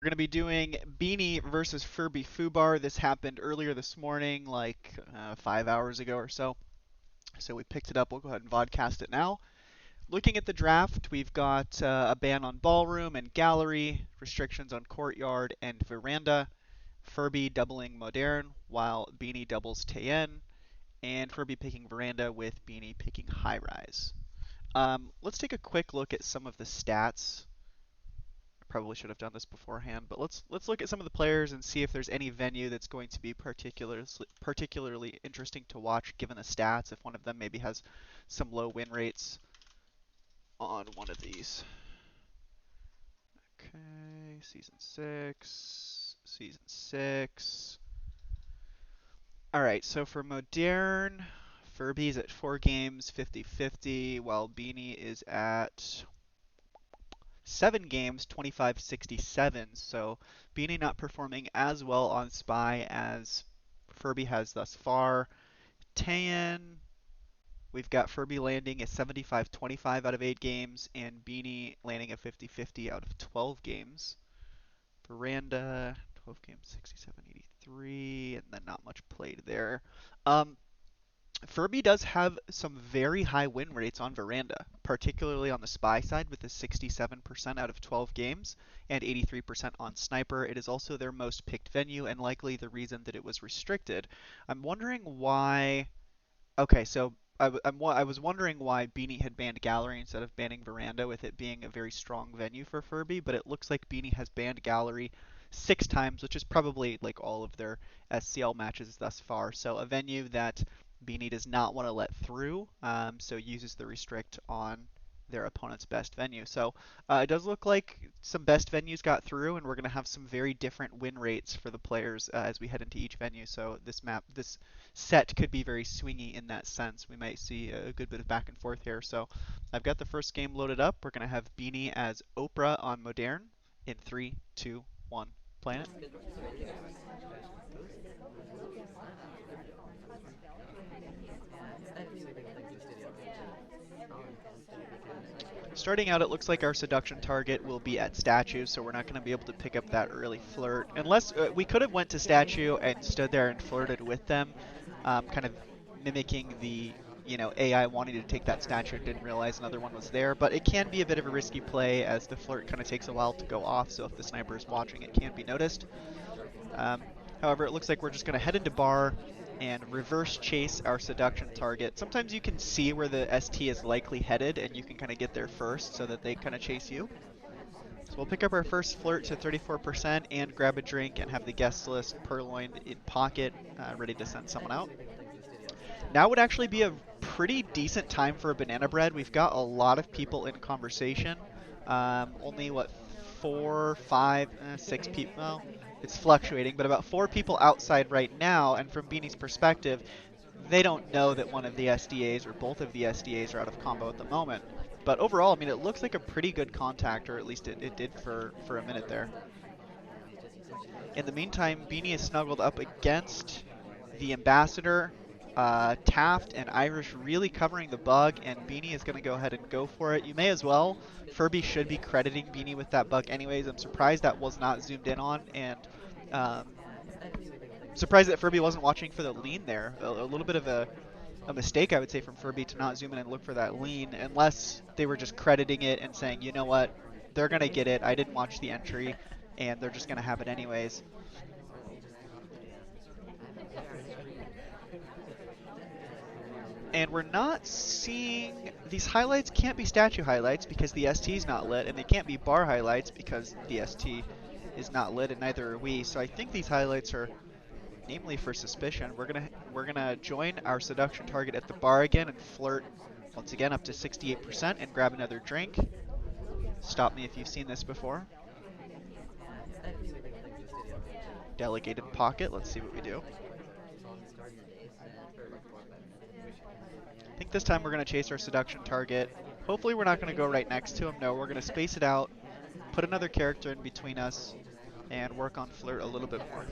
We're going to be doing Beanie versus Furbyfubar. This happened earlier this morning, like 5 hours ago or so. So we picked it up. We'll go ahead and vodcast it now. Looking at the draft, we've got a ban on ballroom and gallery, restrictions on courtyard and veranda, Furby doubling modern, while Beanie doubles Tayen, and Furby picking veranda with Beanie picking high rise. Let's take a quick look at some of the stats. Probably should have done this beforehand, but let's look at some of the players and see if there's any venue that's going to be particularly interesting to watch given the stats. If one of them maybe has some low win rates on one of these. Okay, season six. All right, so for modern, Furby's at 4 games, 50-50, while Beanie is at 7 games, 25-67. So Beanie not performing as well on Spy as Furby has thus far. Tan, we've got Furby landing at 75-25 out of 8 games, and Beanie landing at 50-50 out of 12 games. Veranda, 12 games, 67-83, and then not much played there. Um, Furby does have some very high win rates on Veranda, particularly on the Spy side with a 67% out of 12 games and 83% on Sniper. It is also their most picked venue and likely the reason that it was restricted. I'm wondering why. Okay, so I was wondering why Beanie had banned Gallery instead of banning Veranda, with it being a very strong venue for Furby, but it looks like Beanie has banned Gallery 6 times, which is probably like all of their SCL matches thus far. So a venue that Beanie does not want to let through, so uses the restrict on their opponent's best venue. So it does look like some best venues got through, and we're going to have some very different win rates for the players as we head into each venue. So this set could be very swingy in that sense. We might see a good bit of back and forth here. So I've got the first game loaded up. We're going to have Beanie as Oprah on Modern in 3, 2, 1. Playing it. Starting out, it looks like our seduction target will be at statue, so we're not going to be able to pick up that early flirt. Unless we could have went to statue and stood there and flirted with them, kind of mimicking the AI wanting to take that statue and didn't realize another one was there. But it can be a bit of a risky play as the flirt kind of takes a while to go off, so if the sniper is watching, it can be noticed. Um, However, it looks like we're just going to head into bar and reverse chase our seduction target. Sometimes you can see where the ST is likely headed, and you can kind of get there first so that they kind of chase you. So we'll pick up our first flirt to 34% and grab a drink and have the guest list purloined in pocket, ready to send someone out. Now would actually be a pretty decent time for a banana bread. We've got a lot of people in conversation. Only what, 6 people? Well, it's fluctuating, but about 4 people outside right now. And from Beanie's perspective, they don't know that one of the SDAs or both of the SDAs are out of combo at the moment. But overall, I mean, it looks like a pretty good contact, or at least it did for a minute there. In the meantime, Beanie is snuggled up against the Ambassador. Taft and Irish really covering the bug, and Beanie is going to go ahead and go for it. You may as well. Furby should be crediting Beanie with that bug anyways. I'm surprised that was not zoomed in on, and um, surprised that Furby wasn't watching for the lean there. A little bit of a mistake, I would say, from Furby to not zoom in and look for that lean, unless they were just crediting it and saying, you know what, they're going to get it. I didn't watch the entry, and they're just going to have it anyways. And we're not seeing these highlights can't be statue highlights because the ST is not lit, and they can't be bar highlights because the ST is not lit, and neither are we. So I think these highlights are namely for suspicion. We're gonna join our seduction target at the bar again and flirt once again up to 68% and grab another drink. Stop me if you've seen this before. Delegated pocket. Let's see what we do. I think this time we're going to chase our seduction target. Hopefully we're not going to go right next to him. No, we're going to space it out, put another character in between us, and work on flirt a little bit more.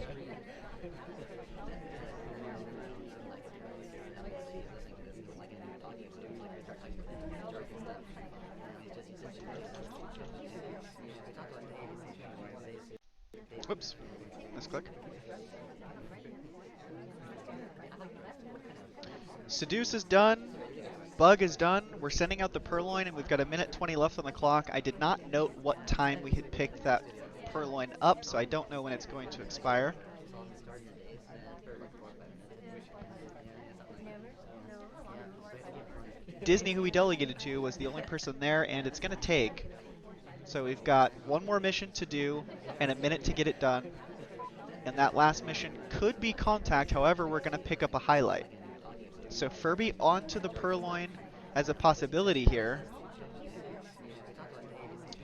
Whoops, misclick. Seduce is done. Bug is done. We're sending out the purloin, and we've got 1:20 left on the clock. I did not note what time we had picked that purloin up, so I don't know when it's going to expire. Disney, who we delegated to, was the only person there, and it's going to take. So we've got one more mission to do and a minute to get it done. And that last mission could be contact, however, we're going to pick up a highlight. So Furby onto the purloin as a possibility here.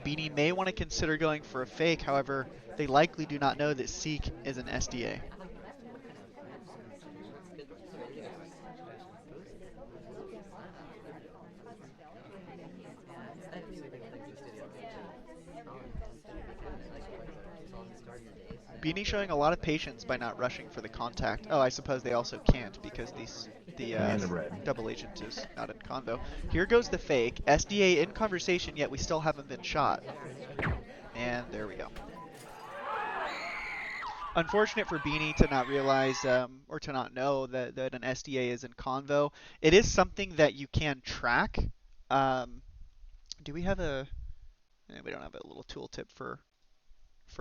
Beanie may want to consider going for a fake, however, they likely do not know that Seek is an SDA. Beanie showing a lot of patience by not rushing for the contact. Oh, I suppose they also can't because the double agent is not in convo. Here goes the fake. SDA in conversation, yet we still haven't been shot. And there we go. Unfortunate for Beanie to not realize or to not know that an SDA is in convo. It is something that you can track. Do we have a... We don't have a little tooltip for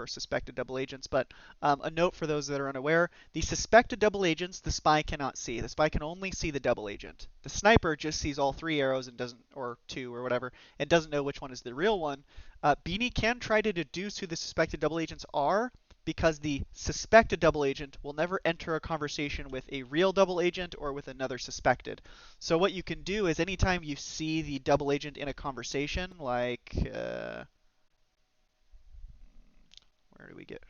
suspected double agents, but a note for those that are unaware, the suspected double agents the spy cannot see. The spy can only see the double agent. The sniper just sees all 3 arrows and doesn't, or 2 or whatever, and doesn't know which one is the real one. Beanie can try to deduce who the suspected double agents are, because the suspected double agent will never enter a conversation with a real double agent or with another suspected. So what you can do is anytime you see the double agent in a conversation, like... where do we get?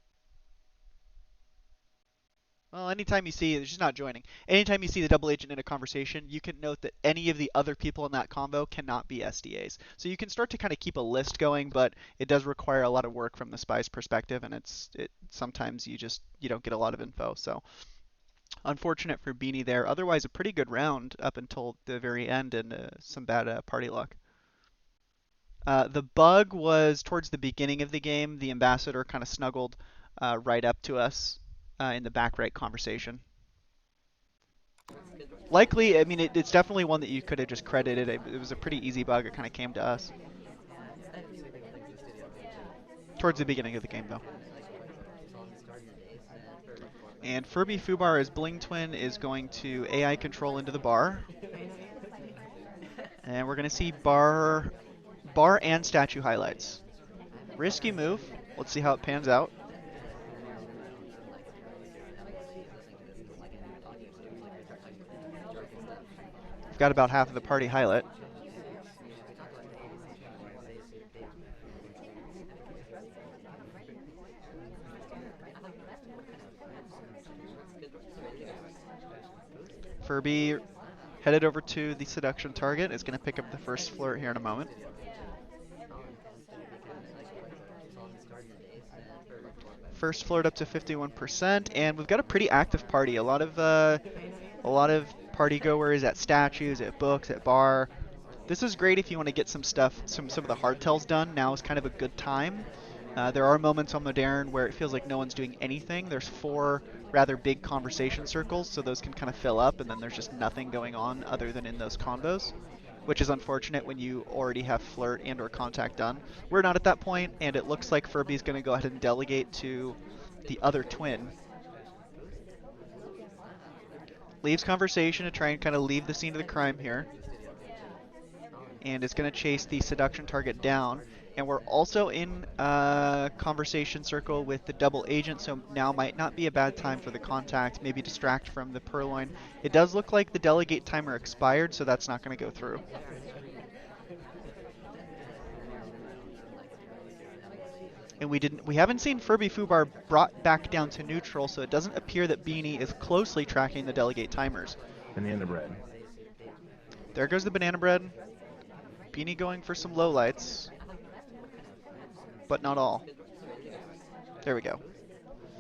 Well, anytime you see, she's not joining. Anytime you see the double agent in a conversation, you can note that any of the other people in that convo cannot be SDAs. So you can start to kind of keep a list going, but it does require a lot of work from the spy's perspective, and sometimes you don't get a lot of info. So unfortunate for Beanie there. Otherwise, a pretty good round up until the very end, and some bad party luck. The bug was towards the beginning of the game. The ambassador kind of snuggled right up to us in the back right conversation. Likely, I mean, it's definitely one that you could have just credited. It was a pretty easy bug. It kind of came to us. Towards the beginning of the game, though. And Furbyfubar as Bling Twin is going to AI control into the bar. And we're going to see bar and statue highlights. Risky move. Let's see how it pans out. We've got about half of the party highlight. Furby headed over to the seduction target. Is going to pick up the first flirt here in a moment. First flirt up to 51%, and we've got a pretty active party. A lot of party goers at statues, at books, at bar. This is great if you want to get some stuff, some of the hardtails done. Now is kind of a good time. There are moments on Modern where it feels like no one's doing anything. There's 4 rather big conversation circles, so those can kind of fill up, and then there's just nothing going on other than in those convos, which is unfortunate when you already have flirt and or contact done. We're not at that point, and it looks like Furby's going to go ahead and delegate to the other twin. Leaves conversation to try and kind of leave the scene of the crime here. And it's going to chase the seduction target down. And we're also in a conversation circle with the double agent, so now might not be a bad time for the contact, maybe distract from the purloin. It does look like the delegate timer expired, so that's not going to go through. And we haven't seen Furbyfubar brought back down to neutral, so it doesn't appear that Beanie is closely tracking the delegate timers. Banana bread. There goes the banana bread. Beanie going for some lowlights. But not all. There we go.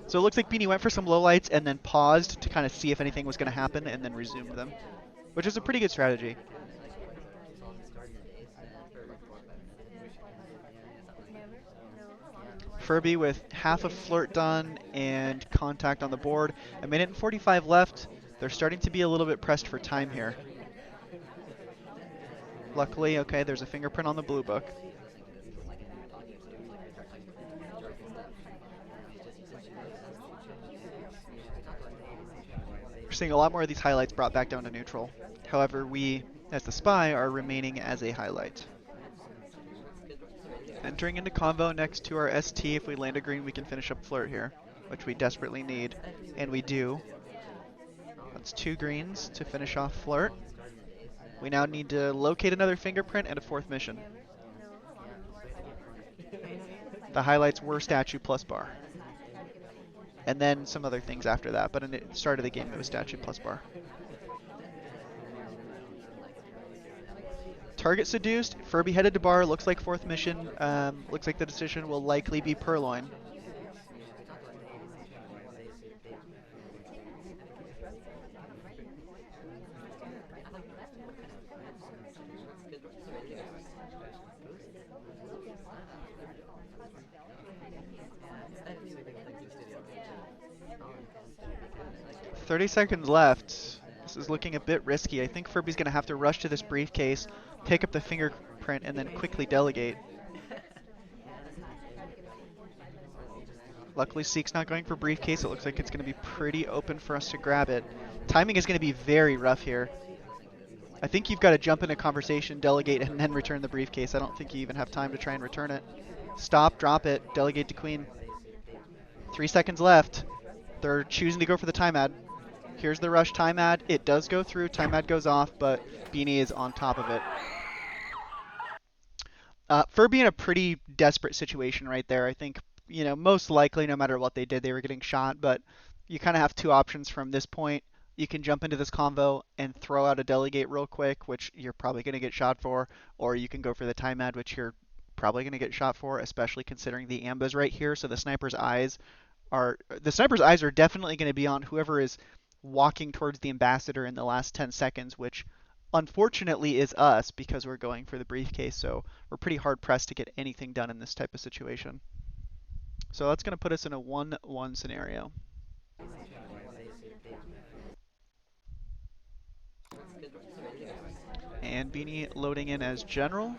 So it looks like Beanie went for some lowlights and then paused to kind of see if anything was going to happen and then resumed them, which is a pretty good strategy. Furby with half of flirt done and contact on the board. A minute and 45 left. They're starting to be a little bit pressed for time here. Luckily, okay, there's a fingerprint on the blue book. We're seeing a lot more of these highlights brought back down to neutral. However, we, as the spy, are remaining as a highlight. Entering into convo next to our ST. If we land a green, we can finish up flirt here, which we desperately need, and we do. That's 2 greens to finish off flirt. We now need to locate another fingerprint and a 4th mission. The highlights were statue plus bar. And then some other things after that, but in the start of the game it was statue plus bar. Target seduced, Furby headed to bar, looks like 4th mission, looks like the decision will likely be purloin. "30 seconds left. This is looking a bit risky. I think Furby's going to have to rush to this briefcase, pick up the fingerprint, and then quickly delegate. Luckily, Seek's not going for briefcase. It looks like it's going to be pretty open for us to grab it. Timing is going to be very rough here. I think you've got to jump in a conversation, delegate, and then return the briefcase. I don't think you even have time to try and return it. Stop, drop it, delegate to queen. 3 seconds left. They're choosing to go for the time ad. Here's the rush time ad. It does go through. Time ad goes off, but Beanie is on top of it. Furby in a pretty desperate situation right there. I think, you know, most likely no matter what they did, they were getting shot, but you kind of have 2 options from this point. You can jump into this convo and throw out a delegate real quick, which you're probably going to get shot for, or you can go for the time ad, which you're probably going to get shot for, especially considering the ambas right here. So the sniper's eyes are definitely going to be on whoever is walking towards the ambassador in the last 10 seconds, which unfortunately is us because we're going for the briefcase, so we're pretty hard pressed to get anything done in this type of situation. So that's going to put us in a 1-1 scenario. And Beanie loading in as general.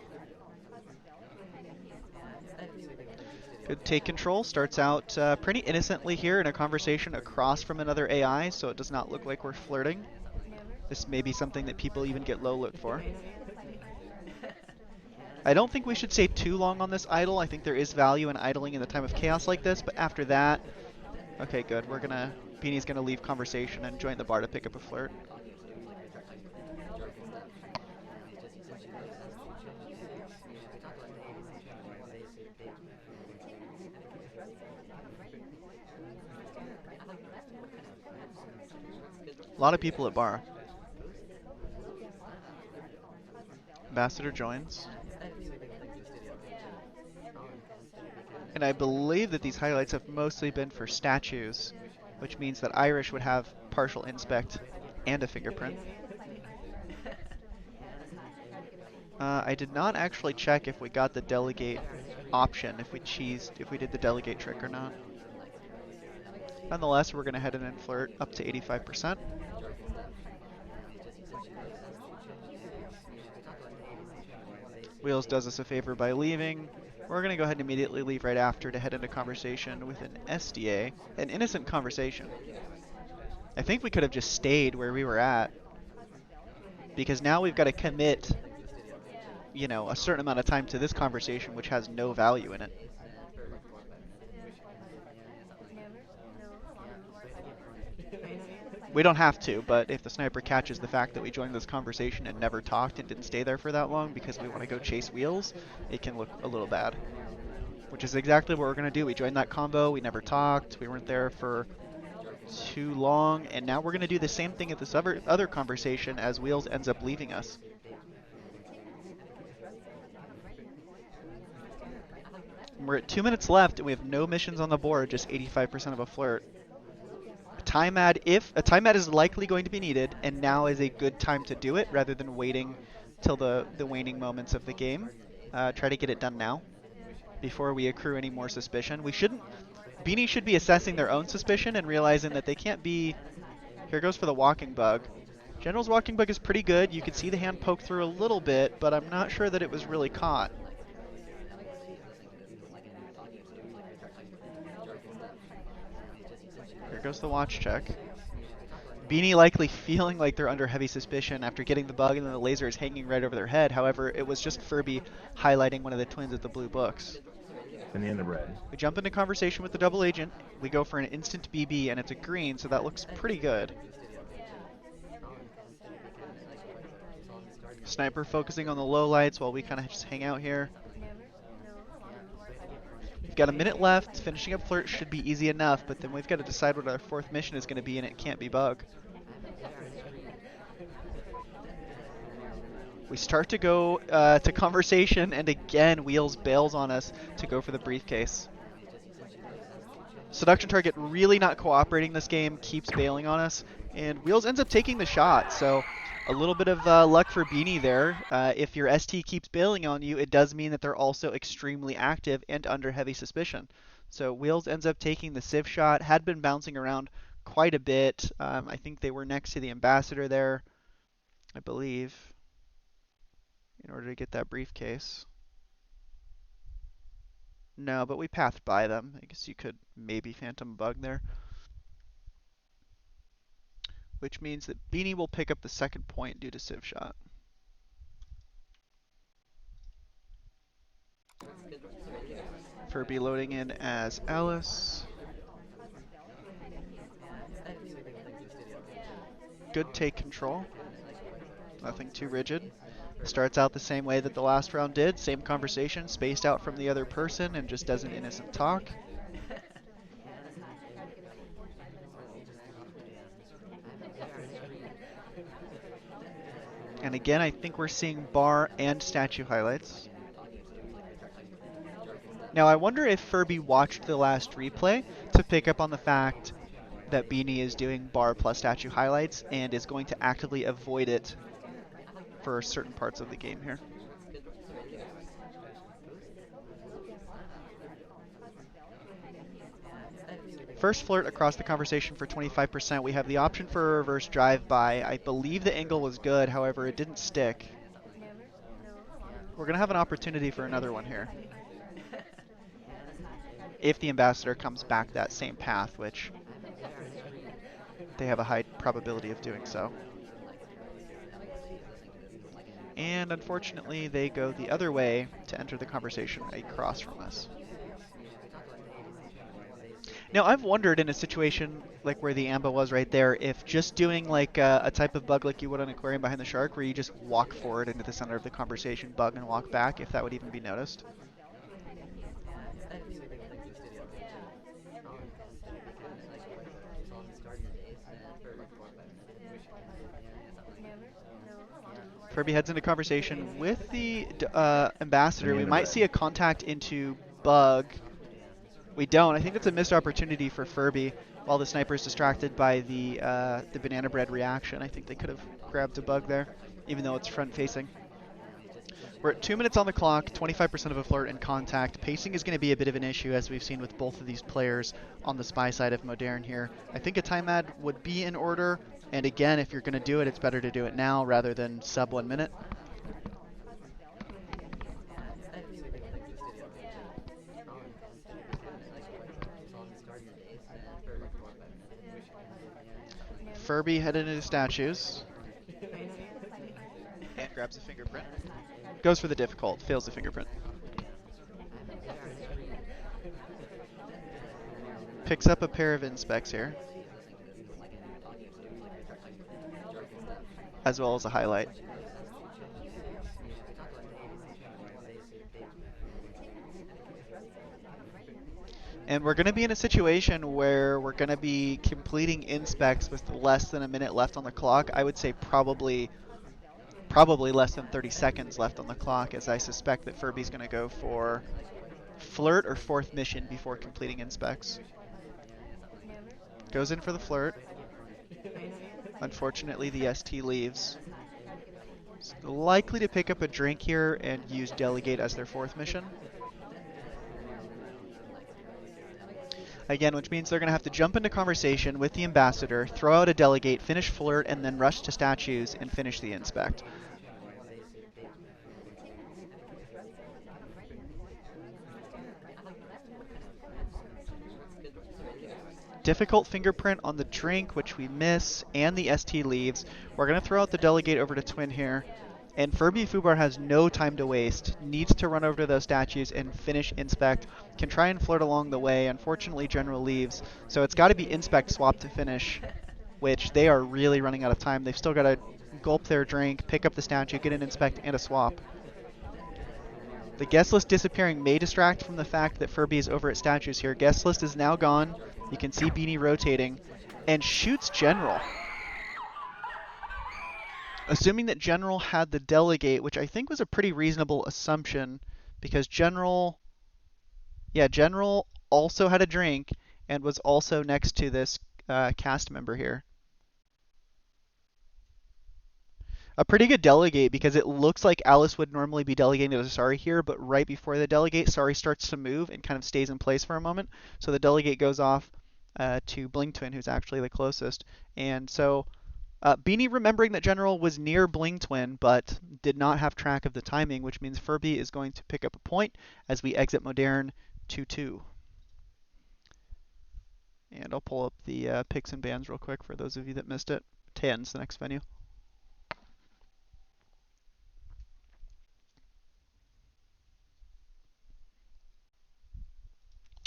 Good take control. Starts out pretty innocently here in a conversation across from another AI, so it does not look like we're flirting. This may be something that people even get low lit for. I don't think we should stay too long on this idle. I think there is value in idling in the time of chaos like this, but after that, okay, good. Beanie's gonna leave conversation and join the bar to pick up a flirt. A lot of people at bar. Ambassador joins. And I believe that these highlights have mostly been for statues, which means that Irish would have partial inspect and a fingerprint. I did not actually check if we got the delegate option, if we did the delegate trick or not. Nonetheless, we're going to head in and flirt up to 85%. Wheels does us a favor by leaving. We're going to go ahead and immediately leave right after to head into conversation with an SDA, an innocent conversation. I think we could have just stayed where we were at, because now we've got to commit, you know, a certain amount of time to this conversation, which has no value in it. We don't have to, but if the sniper catches the fact that we joined this conversation and never talked and didn't stay there for that long because we want to go chase wheels, it can look a little bad. Which is exactly what we're going to do. We joined that combo, we never talked, we weren't there for too long, and now we're going to do the same thing at this other conversation as Wheels ends up leaving us. We're at 2 minutes left and we have no missions on the board, just 85% of a flirt. A time ad is likely going to be needed, and now is a good time to do it rather than waiting till the waning moments of the game. Try to get it done now, before we accrue any more suspicion. We shouldn't. Beanie should be assessing their own suspicion and realizing that they can't be. Here goes for the walking bug. General's walking bug is pretty good. You could see the hand poke through a little bit, but I'm not sure that it was really caught. Here goes the watch check. Beanie likely feeling like they're under heavy suspicion after getting the bug and then the laser is hanging right over their head. However, it was just Furby highlighting one of the twins with the blue books. Banana bread. We jump into conversation with the double agent. We go for an instant BB and it's a green, so that looks pretty good. Sniper focusing on the low lights while we kind of just hang out here. We've got a minute left. Finishing up Flirt should be easy enough, but then we've got to decide what our fourth mission is going to be, and it can't be Bug. We start to go to conversation, and again, Wheels bails on us to go for the briefcase. Seduction target really not cooperating this game, keeps bailing on us, and Wheels ends up taking the shot, so a little bit of luck for Beanie there. If your ST keeps bailing on you, it does mean that they're also extremely active and under heavy suspicion. So Wheels ends up taking the Civ shot, had been bouncing around quite a bit. I think they were next to the ambassador there, I believe, in order to get that briefcase. No, but we pathed by them. I guess you could maybe phantom bug there. Which means that Beanie will pick up the second point due to Civ shot. Furby loading in as Alice. Good take control. Nothing too rigid. Starts out the same way that the last round did. Same conversation, spaced out from the other person, and just does an innocent talk. And again, I think we're seeing bar and statue highlights. Now, I wonder if Furby watched the last replay to pick up on the fact that Beanie is doing bar plus statue highlights and is going to actively avoid it for certain parts of the game here. First Flirt across the conversation for 25%. We have the option for a reverse drive-by. I believe the angle was good, however, it didn't stick. We're going to have an opportunity for another one here. If the ambassador comes back that same path, which they have a high probability of doing so. And unfortunately, they go the other way to enter the conversation across from us. Now, I've wondered in a situation like where the Amba was right there, if just doing like a type of bug like you would on Aquarium Behind the Shark, where you just walk forward into the center of the conversation, bug and walk back, if that would even be noticed. Furby heads into conversation with the ambassador. We might see a contact into Bug. We don't. I think it's a missed opportunity for Furby. While the sniper is distracted by the banana bread reaction, I think they could have grabbed a Bug there, even though it's front facing. We're at 2 minutes on the clock, 25% of a Flirt in contact. Pacing is going to be a bit of an issue, as we've seen with both of these players on the spy side of Modern here. I think a time ad would be in order. And again, if you're going to do it, it's better to do it now rather than sub 1 minute. Furby headed into statues. And grabs a fingerprint. Goes for the difficult, fails the fingerprint. Picks up a pair of inspects here, as well as a highlight. And we're going to be in a situation where we're going to be completing inspects with less than a minute left on the clock. I would say probably less than 30 seconds left on the clock, as I suspect that Furby's going to go for Flirt or fourth mission before completing inspects. Goes in for the Flirt. Unfortunately, the ST leaves. Likely to pick up a drink here and use Delegate as their fourth mission. Again, which means they're going to have to jump into conversation with the ambassador, throw out a delegate, finish flirt, and then rush to statues and finish the inspect. Difficult fingerprint on the drink, which we miss, and the ST leaves. We're going to throw out the delegate over to Twin here. And Furbyfubar has no time to waste. Needs to run over to those statues and finish Inspect. Can try and flirt along the way. Unfortunately, General leaves. So it's got to be Inspect swap to finish, which they are really running out of time. They've still got to gulp their drink, pick up the statue, get an Inspect, and a swap. The guest list disappearing may distract from the fact that Furby is over at statues here. Guest list is now gone. You can see Beanie rotating and shoots General. Assuming that General had the delegate, which I think was a pretty reasonable assumption because General also had a drink and was also next to this cast member here. A pretty good delegate because it looks like Alice would normally be delegating to Sari here, but right before the delegate, Sari starts to move and kind of stays in place for a moment. So the delegate goes off to Bling Twin, who's actually the closest. And so Beanie remembering that General was near Bling Twin, but did not have track of the timing, which means Furby is going to pick up a point as we exit Modern 2-2. And I'll pull up the picks and bans real quick for those of you that missed it. 10's the next venue.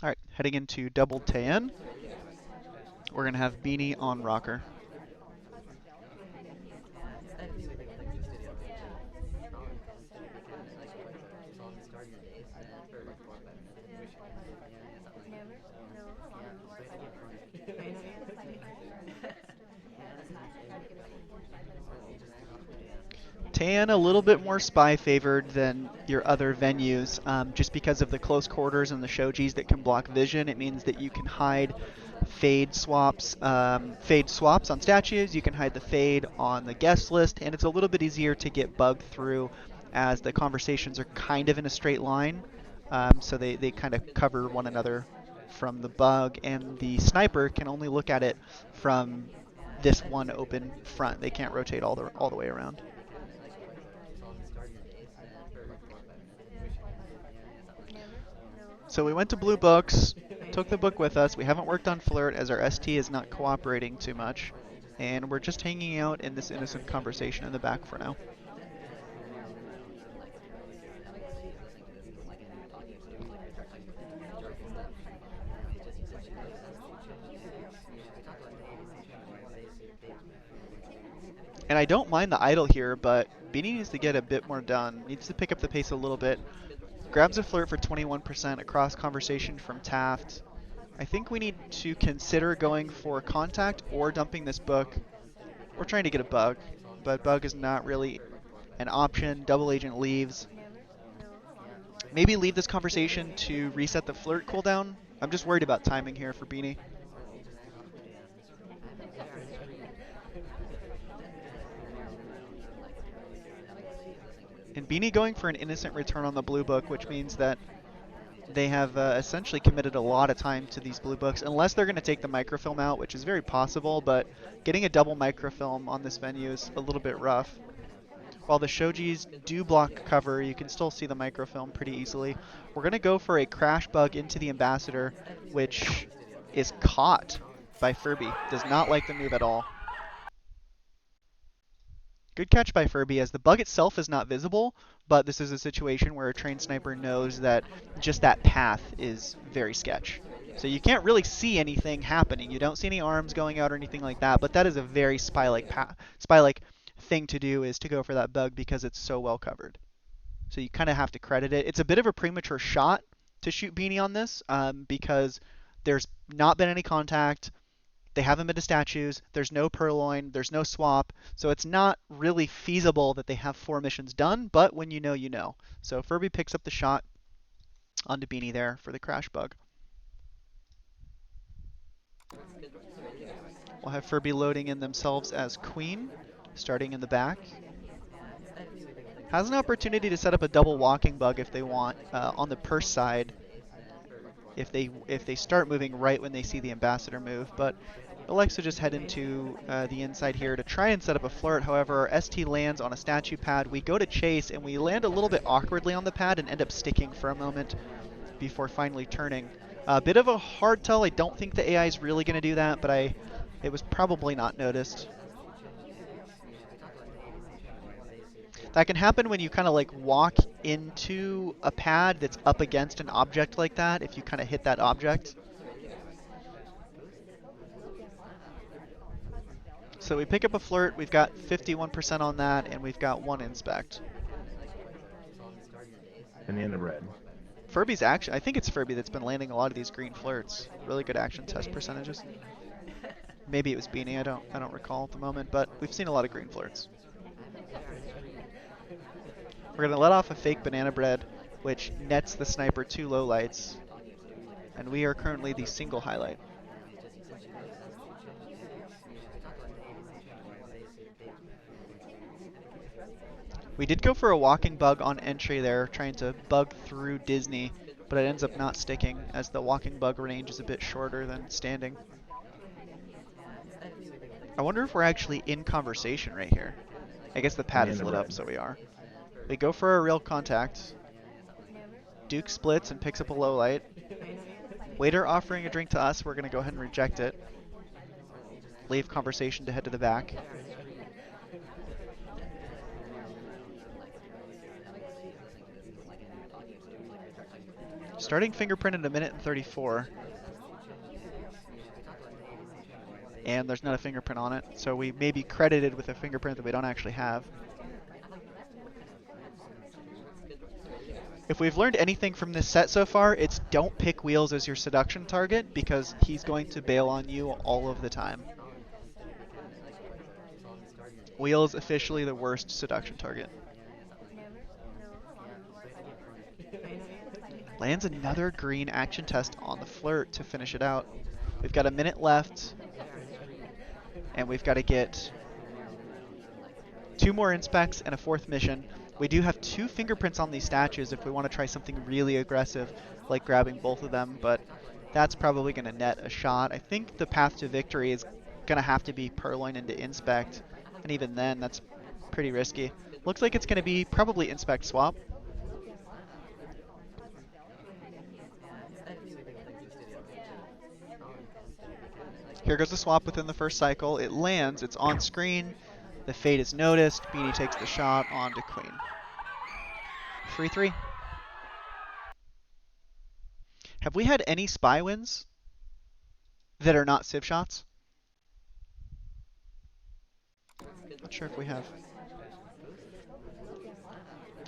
All right, heading into double tan. We're going to have Beanie on rocker. Tan a little bit more spy favored than your other venues, just because of the close quarters and the shojis that can block vision. It means that you can hide fade swaps on statues. You can hide the fade on the guest list, and it's a little bit easier to get bugged through as the conversations are kind of in a straight line. So they kind of cover one another from the bug, and the sniper can only look at it from this one open front. They can't rotate all the way around. So we went to Blue Books, took the book with us. We haven't worked on Flirt as our ST is not cooperating too much. And we're just hanging out in this innocent conversation in the back for now. And I don't mind the idle here, but Beanie needs to get a bit more done. Needs to pick up the pace a little bit. Grabs a Flirt for 21% across conversation from Taft. I think we need to consider going for contact or dumping this book. We're trying to get a bug, but bug is not really an option. Double agent leaves. Maybe leave this conversation to reset the Flirt cooldown. I'm just worried about timing here for Beanie. And Beanie going for an innocent return on the blue book, which means that they have essentially committed a lot of time to these blue books, unless they're going to take the microfilm out, which is very possible, but getting a double microfilm on this venue is a little bit rough. While the shojis do block cover, you can still see the microfilm pretty easily. We're going to go for a crash bug into the ambassador, which is caught by Furby. Does not like the move at all. Good catch by Furby, as the bug itself is not visible, but this is a situation where a trained sniper knows that just that path is very sketch. So you can't really see anything happening. You don't see any arms going out or anything like that, but that is a very spy-like thing to do, is to go for that bug because it's so well covered. So you kind of have to credit it. It's a bit of a premature shot to shoot Beanie on this because there's not been any contact. They haven't been to statues, there's no purloin, there's no swap, so it's not really feasible that they have 4 missions done, but when you know, you know. So Furby picks up the shot onto Beanie there for the crash bug. We'll have Furby loading in themselves as Queen, starting in the back. Has an opportunity to set up a double walking bug if they want on the purse side. if they start moving right when they see the ambassador move. But Alexa just head into the inside here to try and set up a flirt. However, our ST lands on a statue pad. We go to chase, and we land a little bit awkwardly on the pad and end up sticking for a moment before finally turning. A bit of a hard tell. I don't think the AI is really going to do that, but it was probably not noticed. That can happen when you kind of like walk into a pad that's up against an object like that, if you kind of hit that object. So we pick up a flirt, we've got 51% on that, and we've got 1 inspect. And the end of red. Furby's action, I think it's Furby that's been landing a lot of these green flirts. Really good action test percentages. Maybe it was Beanie, I don't recall at the moment, but we've seen a lot of green flirts. We're gonna let off a fake banana bread, which nets the sniper 2 lowlights, and we are currently the single highlight. We did go for a walking bug on entry there, trying to bug through Disney, but it ends up not sticking as the walking bug range is a bit shorter than standing. I wonder if we're actually in conversation right here. I guess the pad is lit up, so we are. We go for a real contact. Duke splits and picks up a low light. Waiter offering a drink to us, we're going to go ahead and reject it. Leave conversation to head to the back. Starting fingerprint in 1:34. And there's not a fingerprint on it, so we may be credited with a fingerprint that we don't actually have. If we've learned anything from this set so far, it's don't pick Wheels as your seduction target, because he's going to bail on you all of the time. Wheels officially the worst seduction target. Lands another green action test on the flirt to finish it out. We've got a minute left, and we've got to get 2 more inspects and a 4th mission. We do have 2 fingerprints on these statues if we want to try something really aggressive, like grabbing both of them, but that's probably going to net a shot. I think the path to victory is going to have to be purloin into inspect, and even then, that's pretty risky. Looks like it's going to be probably inspect swap. Here goes the swap within the first cycle. It lands, it's on screen. The fate is noticed. Beanie takes the shot onto Queen. 3-3. Have we had any spy wins that are not civ shots? Not sure if we have.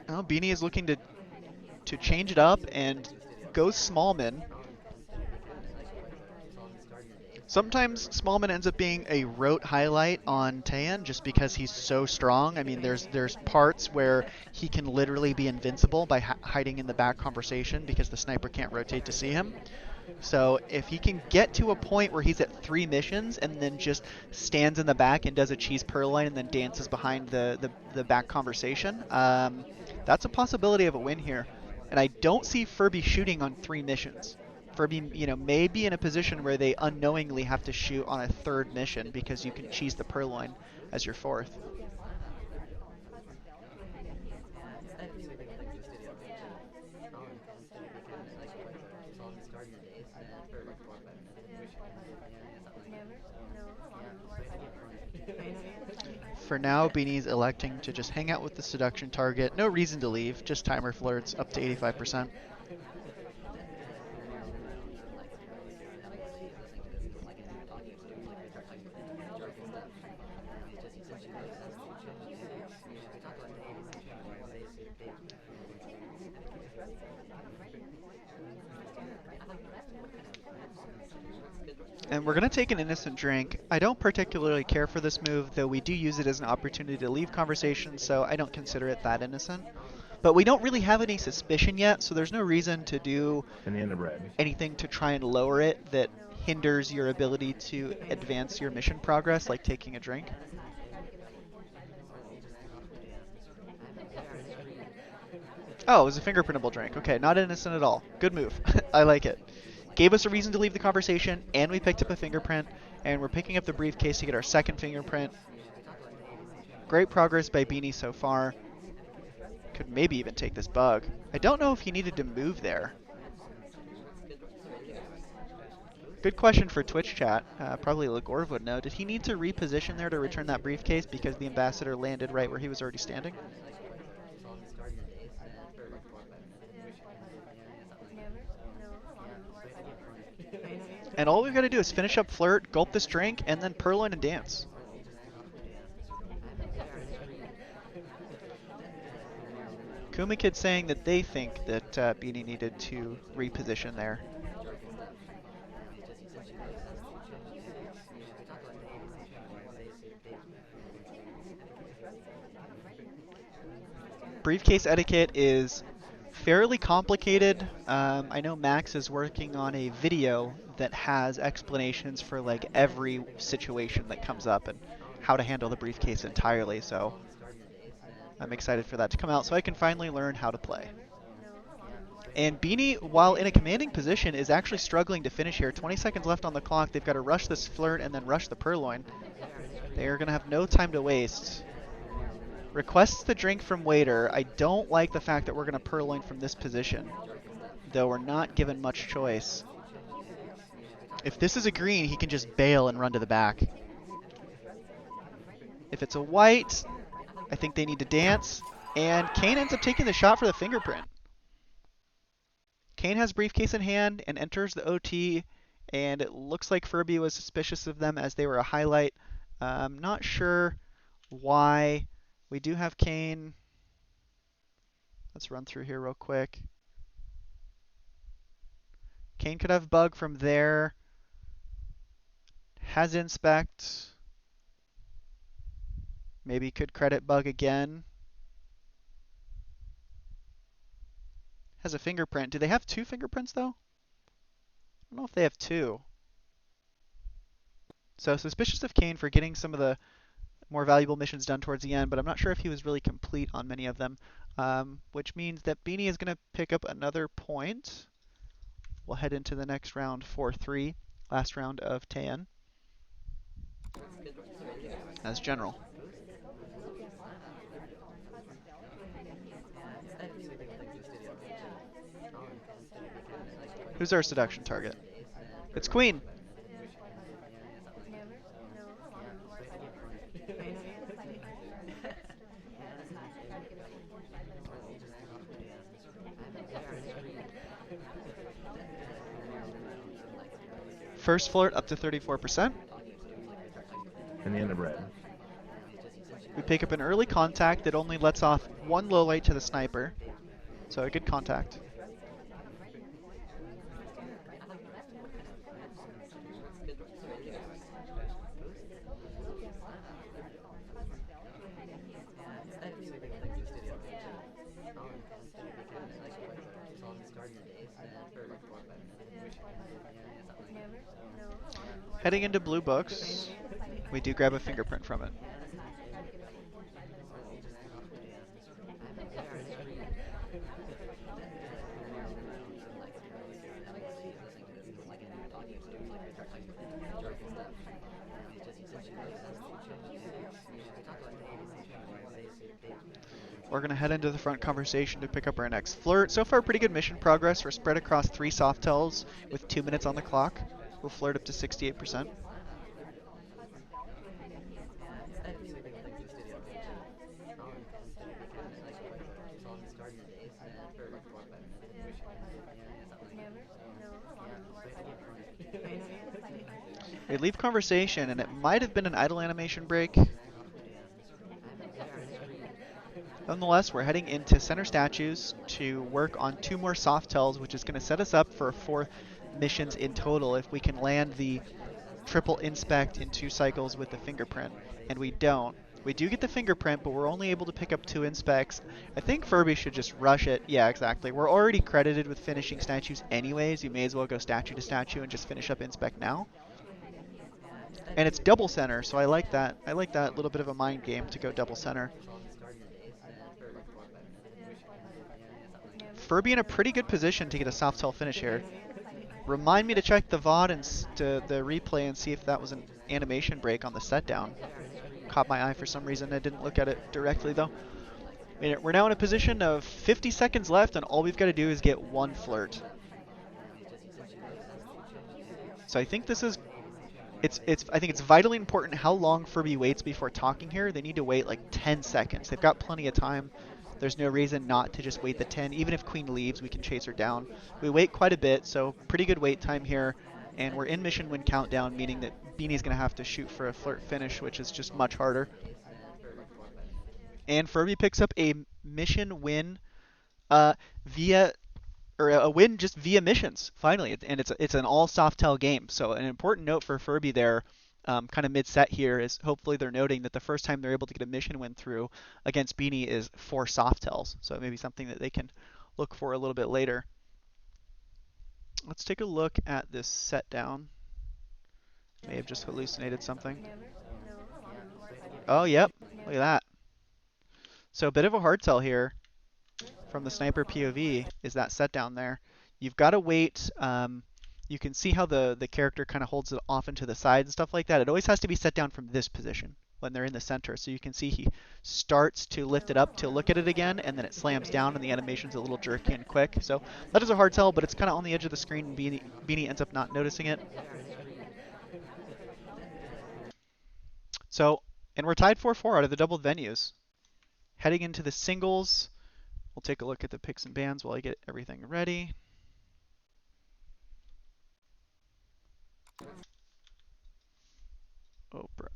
Oh, Beanie is looking to change it up and go Smallman. Sometimes Smallman ends up being a rote highlight on Taeyeon just because he's so strong. I mean, there's parts where he can literally be invincible by hiding in the back conversation because the sniper can't rotate to see him. So if he can get to a point where he's at 3 missions and then just stands in the back and does a cheese purloin and then dances behind the back conversation, that's a possibility of a win here. And I don't see Furby shooting on 3 missions. Furby, may be in a position where they unknowingly have to shoot on a 3rd mission because you can cheese the purloin as your 4th. For now, Beanie's electing to just hang out with the seduction target. No reason to leave, just timer flirts up to 85%. And we're going to take an innocent drink. I don't particularly care for this move, though we do use it as an opportunity to leave conversation, so I don't consider it that innocent. But we don't really have any suspicion yet, so there's no reason to do anything to try and lower it that hinders your ability to advance your mission progress, like taking a drink. Oh, it was a fingerprintable drink. Okay, not innocent at all. Good move. I like it. gave us a reason to leave the conversation, and we picked up a fingerprint, and we're picking up the briefcase to get our second fingerprint. Great progress by Beanie so far. Could maybe even take this bug. I don't know if he needed to move there. Good question for Twitch chat. Probably Legorv would know. Did he need to reposition there to return that briefcase because the ambassador landed right where he was already standing? And all we've got to do is finish up Flirt, gulp this drink, and then purloin and dance. Kumakid saying that they think that Beanie needed to reposition there. Briefcase etiquette is fairly complicated. I know Max is working on a video that has explanations for like every situation that comes up and how to handle the briefcase entirely, so I'm excited for that to come out so I can finally learn how to play. And Beanie, while in a commanding position, is actually struggling to finish here. 20 seconds left on the clock. They've got to rush this Flirt and then rush the purloin. They are going to have no time to waste. Requests the drink from waiter. I don't like the fact that we're going to purloin from this position, though we're not given much choice. If this is a green, he can just bail and run to the back. If it's a white, I think they need to dance, and Kane ends up taking the shot for the fingerprint. Kane has briefcase in hand and enters the OT, and it looks like Furby was suspicious of them as they were a highlight. Not sure why. We do have Kane. Let's run through here real quick. Kane could have bug from there. Has inspect. Maybe could credit bug again. Has a fingerprint. Do they have two fingerprints though? I don't know if they have two. So suspicious of Kane for getting some of the more valuable missions done towards the end, but I'm not sure if he was really complete on many of them, which means that Beanie is going to pick up another point. We'll head into the next round 4-3, last round of Tan, as general. Who's our seduction target? It's Queen. First Flirt up to 34%. And the end of red. We pick up an early contact that only lets off one low light to the sniper. So a good contact. Heading into blue books, we do grab a fingerprint from it. We're going to head into the front conversation to pick up our next Flirt. So far, pretty good mission progress. We're spread across 3 soft tells with 2 minutes on the clock. We'll Flirt up to 68%. We leave conversation, and it might have been an idle animation break. Nonetheless, we're heading into center statues to work on 2 more soft tells, which is going to set us up for 4 missions in total if we can land the triple inspect in 2 cycles with the fingerprint, and we don't. We do get the fingerprint, but we're only able to pick up 2 inspects. I think Furby should just rush it. Yeah, exactly. We're already credited with finishing statues anyways. You may as well go statue to statue and just finish up inspect now. And it's double center, so I like that. I like that little bit of a mind game to go double center. Furby in a pretty good position to get a soft tell finish here. Remind me to check the VOD and the replay and see if that was an animation break on the set down. Caught my eye for some reason. I didn't look at it directly though. We're now in a position of 50 seconds left, and all we've got to do is get one flirt. So I think this is I think it's vitally important how long Furby waits before talking here. They need to wait like 10 seconds. They've got plenty of time. There's no reason not to just wait the 10. Even if Queen leaves, we can chase her down. We wait quite a bit, so pretty good wait time here. And we're in mission win countdown, meaning that Beanie's going to have to shoot for a flirt finish, which is just much harder. And Furby picks up a mission win via or a win just via missions, finally. And it's an all Softail game. So an important note for Furby there, kind of mid-set here, is hopefully they're noting that the first time they're able to get a mission win through against Beanie is 4 Softails. So it may be something that they can look for a little bit later. Let's take a look at this set down. May have just hallucinated something. Oh, yep. Look at that. So a bit of a hard tell here from the sniper POV is that set down there. You've got to wait. You can see how the character kind of holds it off into the side and stuff like that. It always has to be set down from this position when they're in the center. So you can see he starts to lift it up to look at it again, and then it slams down, and the animation's a little jerky and quick. So that is a hard tell, but it's kind of on the edge of the screen, and Beanie ends up not noticing it. So, and we're tied 4-4 out of the doubled venues. Heading into the singles, we'll take a look at the picks and bans while I get everything ready. Oprah.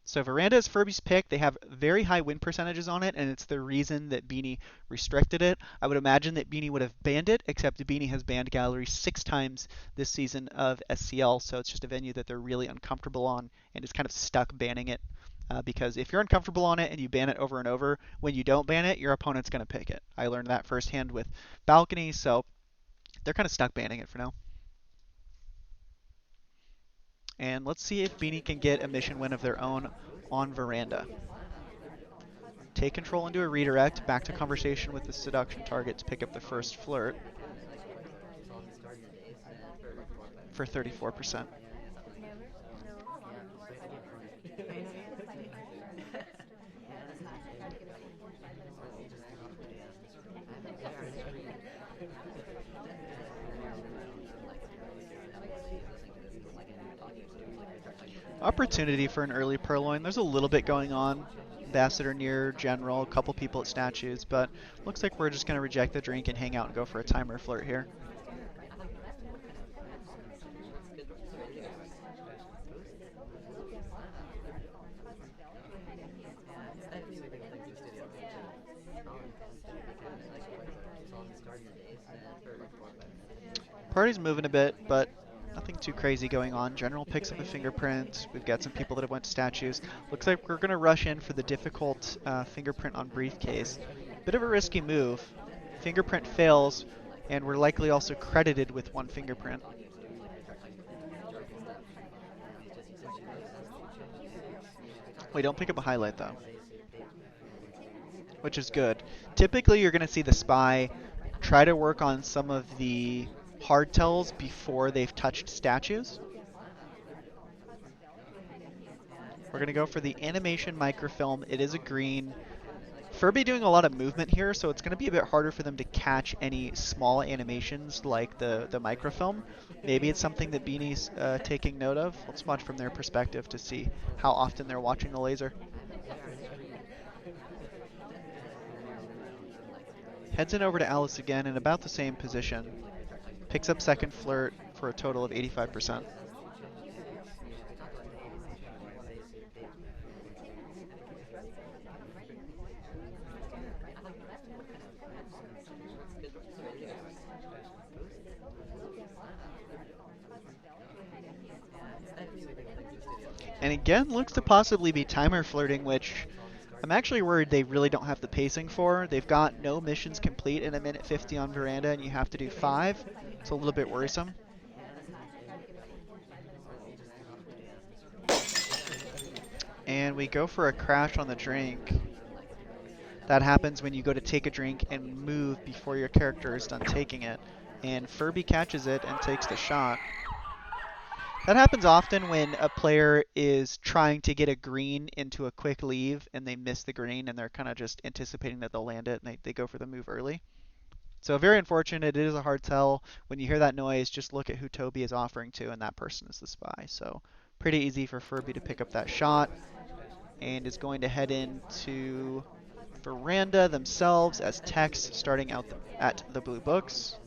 So Veranda is Furby's pick. They have very high win percentages on it, and it's the reason that Beanie restricted it. I would imagine that Beanie would have banned it, except Beanie has banned Gallery 6 times this season of SCL, so it's just a venue that they're really uncomfortable on, and is kind of stuck banning it. Because if you're uncomfortable on it and you ban it over and over, when you don't ban it, your opponent's going to pick it. I learned that firsthand with Balcony, so they're kind of stuck banning it for now. And let's see if Beanie can get a mission win of their own on Veranda. Take control into a redirect, back to conversation with the seduction target to pick up the first flirt for 34%. Opportunity for an early purloin. There's a little bit going on. Ambassador near General, a couple people at statues, but looks like we're just going to reject the drink and hang out and go for a timer flirt here. Party's moving a bit, but nothing too crazy going on. General picks up a fingerprint. We've got some people that have went to statues. Looks like we're going to rush in for the difficult fingerprint on briefcase. Bit of a risky move. Fingerprint fails, and we're likely also credited with 1 fingerprint. We don't pick up a highlight though, which is good. Typically you're going to see the spy try to work on some of the hard tells before they've touched statues. We're going to go for the animation microfilm. It is a green. Furby doing a lot of movement here, so it's going to be a bit harder for them to catch any small animations like the microfilm. Maybe it's something that Beanie's taking note of. Let's watch from their perspective to see how often they're watching the laser. Heads in over to Alice again in about the same position. Picks up second flirt for a total of 85%. And again, looks to possibly be timer flirting, which I'm actually worried they really don't have the pacing for. They've got no missions complete in 1:50 on Veranda, and you have to do 5. It's a little bit worrisome. And we go for a crash on the drink. That happens when you go to take a drink and move before your character is done taking it. And Furby catches it and takes the shot. That happens often when a player is trying to get a green into a quick leave and they miss the green and they're kind of just anticipating that they'll land it and they go for the move early. So very unfortunate. It is a hard tell. When you hear that noise, just look at who Toby is offering to, and that person is the spy. So pretty easy for Furby to pick up that shot, and is going to head into veranda themselves as Tex starting out at the blue books.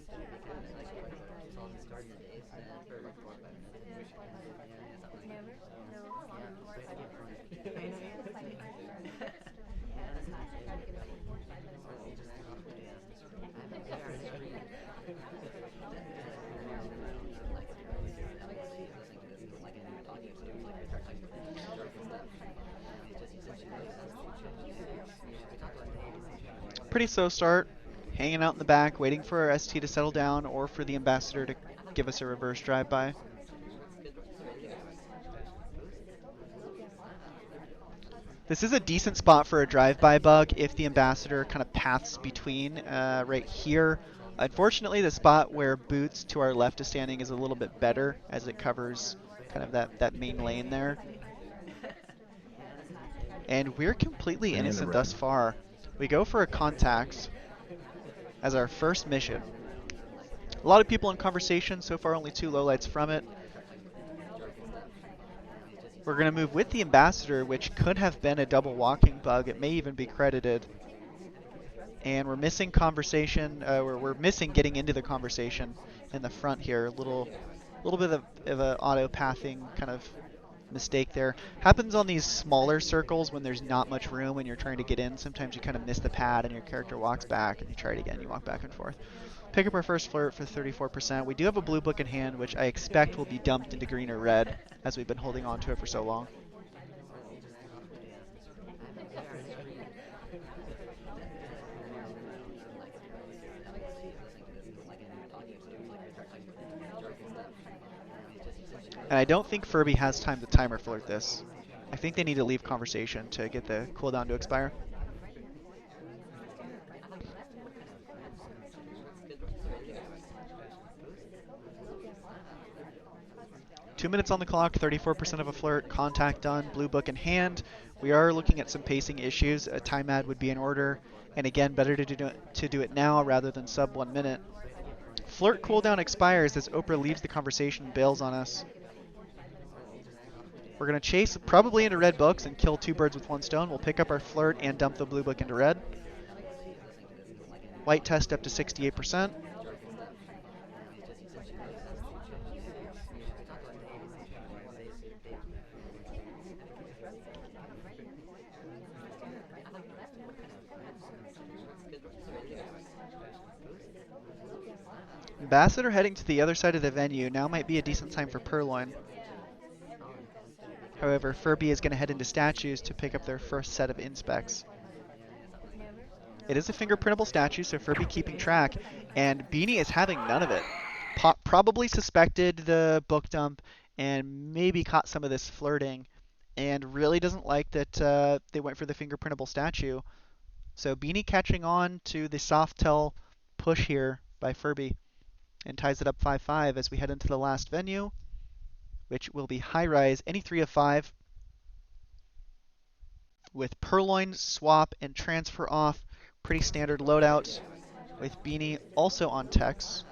Pretty slow start, hanging out in the back, waiting for our ST to settle down or for the ambassador to give us a reverse drive-by. This is a decent spot for a drive-by bug if the ambassador kind of paths between right here. Unfortunately, the spot where Boots to our left is standing is a little bit better as it covers kind of that main lane there. And we're completely innocent thus far. We go for a contact as our first mission. A lot of people in conversation, so far only 2 lowlights from it. We're going to move with the ambassador, which could have been a double walking bug. It may even be credited. And we're missing conversation. We're missing getting into the conversation in the front here. A little bit of an auto pathing kind of mistake there. Happens on these smaller circles when there's not much room and you're trying to get in. Sometimes you kind of miss the pad and your character walks back and you try it again. You walk back and forth. Pick up our first flirt for 34%. We do have a blue book in hand, which I expect will be dumped into green or red, as we've been holding on to it for so long. And I don't think Furby has time to timer flirt this. I think they need to leave conversation to get the cooldown to expire. Two minutes on the clock, 34% of a flirt, contact done, blue book in hand. We are looking at some pacing issues. A time ad would be in order. And again, better to do it now rather than sub 1 minute. Flirt cooldown expires as Oprah leaves the conversation and bails on us. We're going to chase probably into red books and kill 2 birds with 1 stone. We'll pick up our flirt and dump the blue book into red. White test up to 68%. Ambassador heading to the other side of the venue. Now might be a decent time for Purloin. However, Furby is going to head into statues to pick up their first set of inspects. It is a fingerprintable statue, so Furby keeping track, and Beanie is having none of it. Probably suspected the book dump and maybe caught some of this flirting, and really doesn't like that they went for the fingerprintable statue. So Beanie catching on to the soft tell push here by Furby and ties it up 5-5 as we head into the last venue, which will be high rise, any 3 of 5, with Purloin, swap, and transfer off. Pretty standard loadout, with Beanie also on Tex.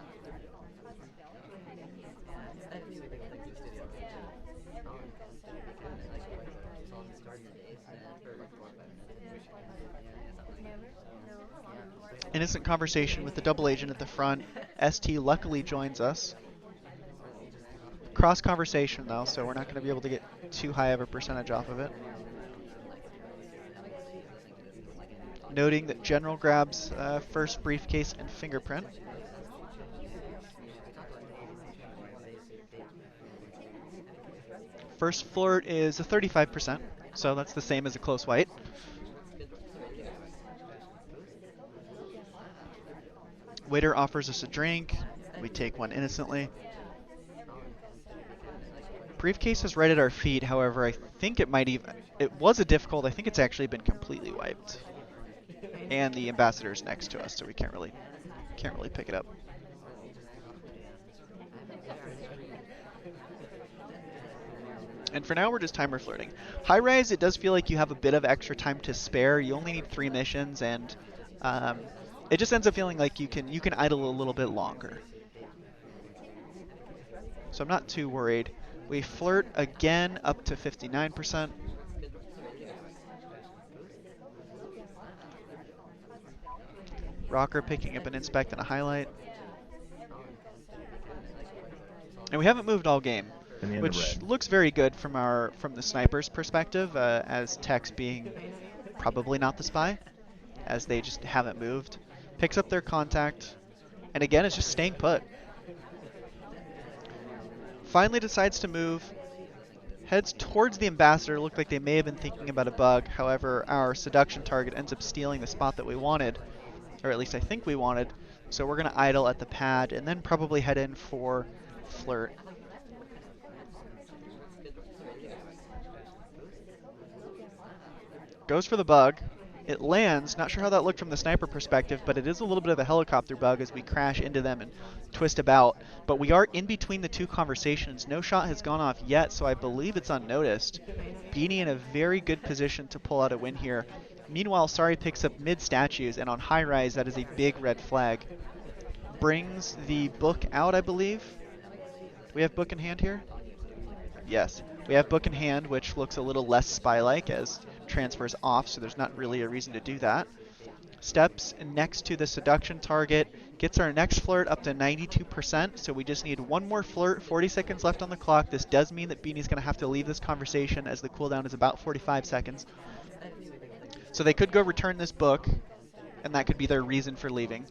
Innocent conversation with the double agent at the front. ST luckily joins us. Cross conversation though, so we're not going to be able to get too high of a percentage off of it. Noting that General grabs first briefcase and fingerprint. First flirt is a 35%, so that's the same as a close white. Waiter offers us a drink. We take one innocently. Briefcase is right at our feet, however, I think it might even... It was a difficult, I think it's actually been completely wiped. and the ambassador's next to us, so we can't really pick it up. And for now, we're just timer flirting. High rise, it does feel like you have a bit of extra time to spare. You only need 3 missions, and it just ends up feeling like you can idle a little bit longer. So I'm not too worried. We flirt again up to 59%. Rocker picking up an inspect and a highlight. And we haven't moved all game, which looks very good from the sniper's perspective, as Tex being probably not the spy, as they just haven't moved. Picks up their contact, and again, it's just staying put. Finally decides to move, heads towards the ambassador. Looked like they may have been thinking about a bug. However, our seduction target ends up stealing the spot that we wanted, or at least I think we wanted. So we're going to idle at the pad and then probably head in for flirt. Goes for the bug. It lands. Not sure how that looked from the sniper perspective, but it is a little bit of a helicopter bug as we crash into them and twist about. But we are in between the two conversations. No shot has gone off yet, so I believe it's unnoticed. Beanie in a very good position to pull out a win here. Meanwhile, Sari picks up mid statues, and on high rise, that is a big red flag. Brings the book out, I believe. Do we have book in hand here? Yes. We have book in hand, which looks a little less spy-like as transfers off, so there's not really a reason to do that. Steps next to the seduction target, gets our next flirt up to 92%, so we just need one more flirt, 40 seconds left on the clock. This does mean that Beanie's going to have to leave this conversation as the cooldown is about 45 seconds. So they could go return this book, and that could be their reason for leaving,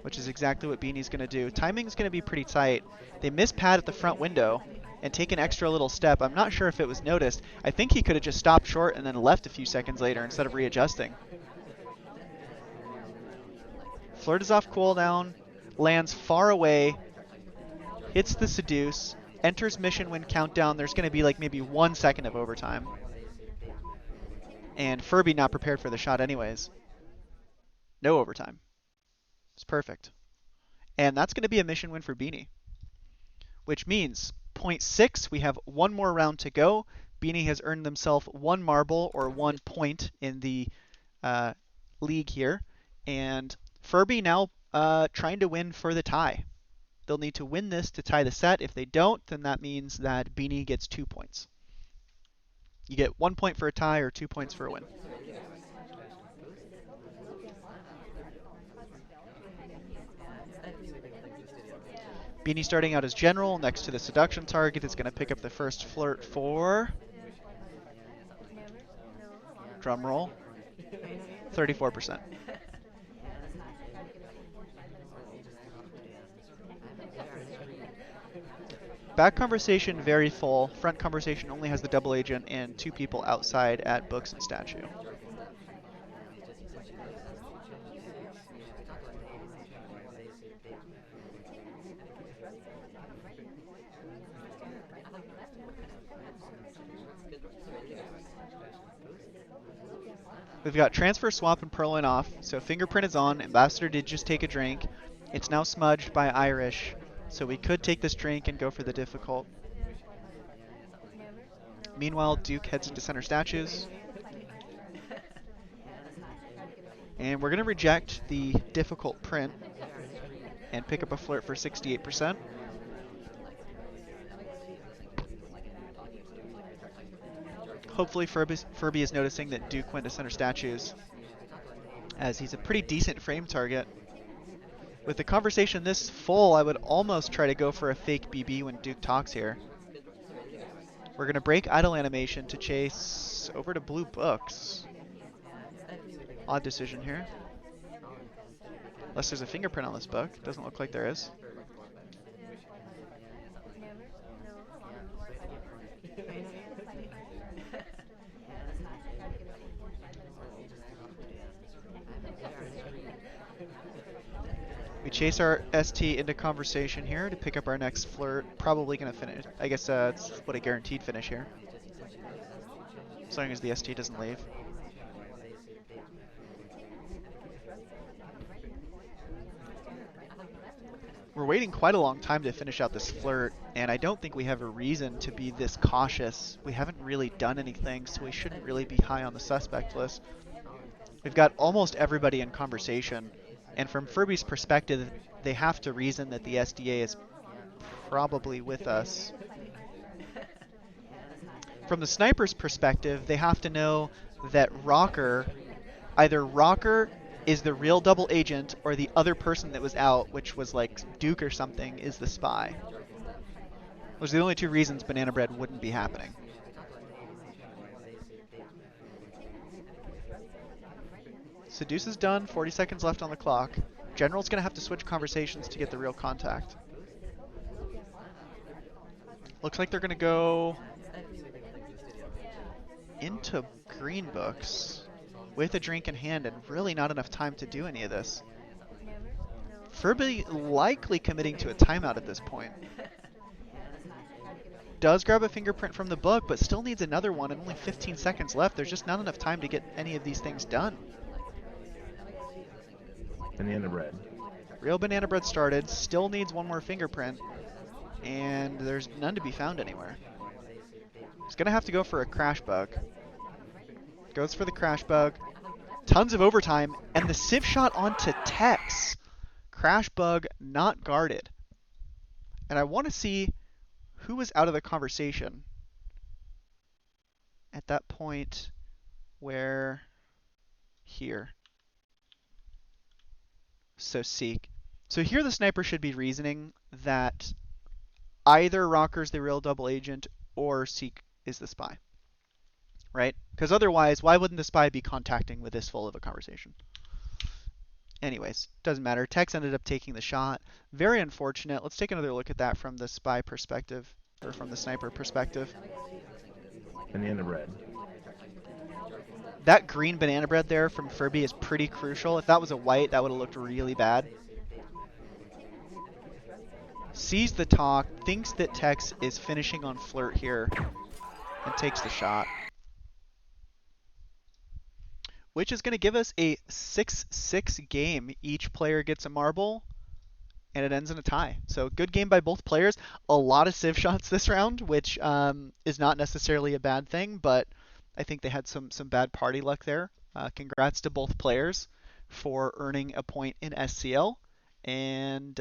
which is exactly what Beanie's going to do. Timing's going to be pretty tight. They miss pad at the front window and take an extra little step. I'm not sure if it was noticed. I think he could have just stopped short and then left a few seconds later instead of readjusting. Flirt is off cooldown, lands far away, hits the seduce, enters mission win countdown. There's going to be like maybe 1 second of overtime. And Furby not prepared for the shot anyways. No overtime. It's perfect. And that's going to be a mission win for Beanie, which means 0.6, we have one more round to go. Beanie has earned themselves 1 marble or 1 point in the league here. And Furby now trying to win for the tie. They'll need to win this to tie the set. If they don't, then that means that Beanie gets 2 points. You get 1 point for a tie or 2 points for a win. Beanie starting out as general next to the seduction target is going to pick up the first flirt for, drum roll, 34%. Back conversation very full. Front conversation only has the double agent and 2 people outside at books and statue. We've got transfer, swap, and purloin off, so fingerprint is on. Ambassador did just take a drink. It's now smudged by Irish, so we could take this drink and go for the difficult. Meanwhile, Duke heads into center statues. And we're going to reject the difficult print and pick up a flirt for 68%. Hopefully Furby is noticing that Duke went to center statues, as he's a pretty decent frame target. With the conversation this full, I would almost try to go for a fake BB when Duke talks here. We're going to break idle animation to chase over to blue books. Odd decision here. Unless there's a fingerprint on this book. Doesn't look like there is. We chase our ST into conversation here to pick up our next flirt. Probably going to finish. I guess it's what a guaranteed finish here, as long as the ST doesn't leave. We're waiting quite a long time to finish out this flirt, and I don't think we have a reason to be this cautious. We haven't really done anything, so we shouldn't really be high on the suspect list. We've got almost everybody in conversation, and from Furby's perspective, they have to reason that the SDA is probably with us. From the sniper's perspective, they have to know that either Rocker is the real double agent or the other person that was out, which was like Duke or something, is the spy. Those are the only two reasons Banana Bread wouldn't be happening. Seduce is done, 40 seconds left on the clock. General's going to have to switch conversations to get the real contact. Looks like they're going to go into green books with a drink in hand and really not enough time to do any of this. Furby likely committing to a timeout at this point. Does grab a fingerprint from the book, but still needs another one and only 15 seconds left. There's just not enough time to get any of these things done. Banana bread. Real banana bread started, still needs one more fingerprint, and there's none to be found anywhere. He's gonna have to go for a crash bug. Goes for the crash bug. Tons of overtime, and the sieve shot onto Tex. Crash bug not guarded. And I want to see who was out of the conversation at that point where here. So Seek. So here the sniper should be reasoning that either Rocker's the real double agent or Seek is the spy. Right? Because otherwise, why wouldn't the spy be contacting with this full of a conversation? Anyways, doesn't matter. Tex ended up taking the shot. Very unfortunate. Let's take another look at that from the spy perspective, or from the sniper perspective. Banana bread. That green banana bread there from Furby is pretty crucial. If that was a white, that would have looked really bad. Sees the talk, thinks that Tex is finishing on flirt here, and takes the shot. Which is going to give us a 6-6 game. Each player gets a marble, and it ends in a tie. So good game by both players. A lot of civ shots this round, which is not necessarily a bad thing, but I think they had some bad party luck there. Congrats to both players for earning a point in SCL. And